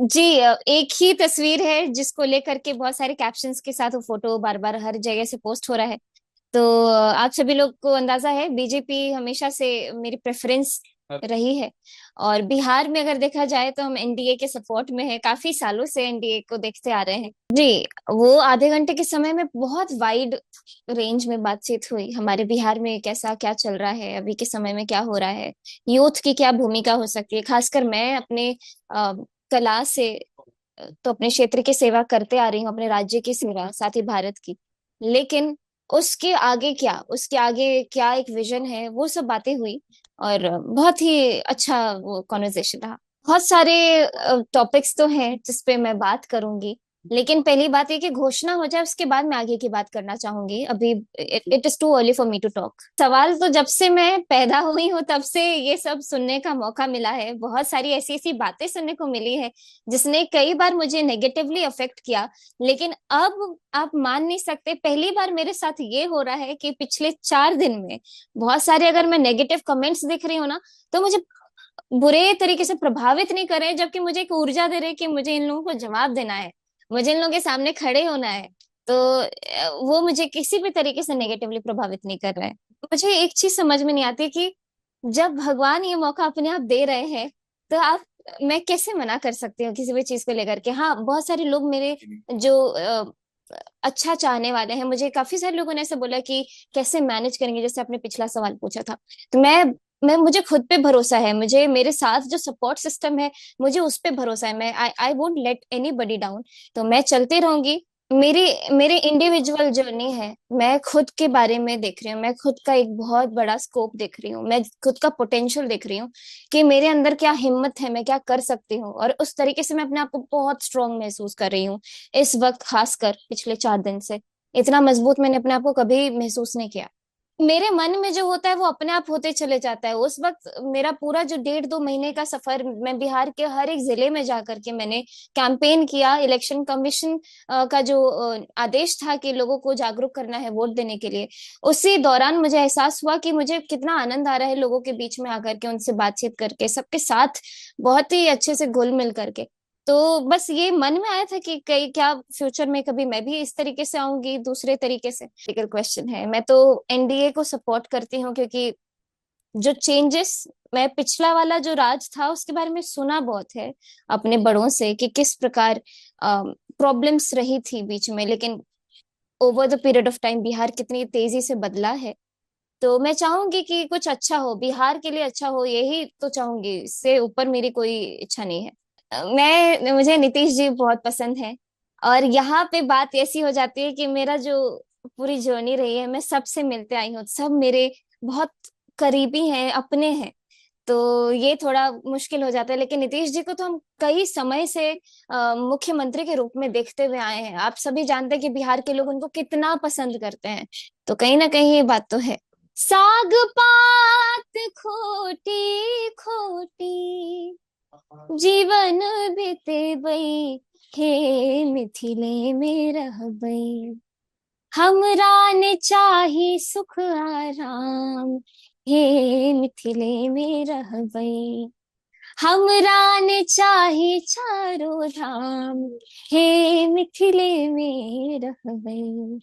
जी, एक ही तस्वीर है जिसको लेकर के बहुत सारे कैप्शंस के साथ वो फोटो बार बार हर जगह से पोस्ट हो रहा है। तो आप सभी लोग को अंदाजा है, बीजेपी हमेशा से मेरी प्रेफरेंस रही है। और बिहार में अगर देखा जाए तो हम एनडीए के सपोर्ट में है, काफी सालों से एनडीए को देखते आ रहे हैं जी। वो आधे घंटे के समय में बहुत वाइड रेंज में बातचीत हुई, हमारे बिहार में कैसा क्या चल रहा है, अभी के समय में क्या हो रहा है, यूथ की क्या भूमिका हो सकती है। खासकर मैं अपने कला से तो अपने क्षेत्र की सेवा करते आ रही हूँ, अपने राज्य की सेवा, साथ ही भारत की। लेकिन उसके आगे क्या, उसके आगे क्या एक विजन है, वो सब बातें हुई। और बहुत ही अच्छा वो कॉन्वर्सेशन रहा। बहुत सारे टॉपिक्स तो हैं जिस पे मैं बात करूंगी, लेकिन पहली बात ये कि घोषणा हो जाए उसके बाद मैं आगे की बात करना चाहूंगी। अभी it is too early for me to talk. सवाल तो जब से मैं पैदा हुई हूँ तब से ये सब सुनने का मौका मिला है, बहुत सारी ऐसी ऐसी बातें सुनने को मिली है जिसने कई बार मुझे नेगेटिवली अफेक्ट किया। लेकिन अब आप मान नहीं सकते, पहली बार मेरे साथ ये हो रहा है कि पिछले 4 दिन में बहुत सारे अगर मैं नेगेटिव कमेंट्स देख रही हूँ ना, तो मुझे बुरे तरीके से प्रभावित नहीं कर रहे हैं, जबकि मुझे एक ऊर्जा दे रहे हैं कि मुझे इन लोगों को जवाब देना है, मुझे इन लोगों के सामने खड़े होना है। तो वो मुझे किसी भी तरीके से नेगेटिवली प्रभावित नहीं कर रहा है। मुझे एक चीज समझ में नहीं आती कि जब भगवान ये मौका अपने आप दे रहे हैं, तो आप, मैं कैसे मना कर सकती हूँ किसी भी चीज को लेकर के। हाँ, बहुत सारे लोग मेरे जो अच्छा चाहने वाले हैं, मुझे काफी सारे लोगों ने ऐसे बोला कि कैसे मैनेज करेंगे, जैसे आपने पिछला सवाल पूछा था। तो मैं मुझे खुद पे भरोसा है, मुझे मेरे साथ जो सपोर्ट सिस्टम है, मुझे उस पे भरोसा है। मैं I I won't let anybody down. तो मैं चलती रहूंगी। मेरी मेरी इंडिविजुअल जर्नी है, मैं खुद के बारे में देख रही हूँ, मैं खुद का एक बहुत बड़ा स्कोप देख रही हूँ, मैं खुद का पोटेंशियल देख रही हूँ कि मेरे अंदर क्या हिम्मत है, मैं क्या कर सकती हूँ। और उस तरीके से मैं अपने आप को बहुत स्ट्रांग महसूस कर रही हूँ इस वक्त, खासकर पिछले 4 दिन से। इतना मजबूत मैंने अपने आप को कभी महसूस नहीं किया। मेरे मन में जो होता है वो अपने आप होते चले जाता है। उस वक्त मेरा पूरा जो 1.5-2 महीने का सफर, मैं बिहार के हर एक जिले में जा करके मैंने कैंपेन किया। इलेक्शन कमीशन का जो आदेश था कि लोगों को जागरूक करना है वोट देने के लिए, उसी दौरान मुझे एहसास हुआ कि मुझे कितना आनंद आ रहा है लोगों के बीच में आकर के, उनसे बातचीत करके, सबके साथ बहुत ही अच्छे से घुल मिल करके। तो बस ये मन में आया था कि कई क्या फ्यूचर में कभी मैं भी इस तरीके से आऊंगी, दूसरे तरीके से। बिगर क्वेश्चन है, मैं तो एनडीए को सपोर्ट करती हूँ, क्योंकि जो चेंजेस, मैं पिछला वाला जो राज था उसके बारे में सुना बहुत है अपने बड़ों से कि किस प्रकार प्रॉब्लम्स रही थी बीच में, लेकिन over the period of time Bihar कितनी तेजी से बदला है। तो मैं चाहूंगी कि कुछ अच्छा हो, बिहार के लिए अच्छा हो, यही तो चाहूंगी, इससे ऊपर मेरी कोई इच्छा नहीं है। मुझे नीतीश जी बहुत पसंद है। और यहाँ पे बात ऐसी हो जाती है कि मेरा जो पूरी जर्नी रही है, मैं सबसे मिलते आई हूँ, सब मेरे बहुत करीबी हैं, अपने हैं। तो ये थोड़ा मुश्किल हो जाता है, लेकिन नीतीश जी को तो हम कई समय से मुख्यमंत्री के रूप में देखते हुए आए हैं। आप सभी जानते हैं कि बिहार के लोग उनको कितना पसंद करते हैं। तो कहीं ना कहीं ये बात तो है। साग पात खोटी खोटी जीवन बीते हे मिथिले में रहबई, हमरा ने चाही सुख आराम, हे मिथिले में रहबई, हमरा ने चाही चारो धाम, हे मिथिले में रहबई।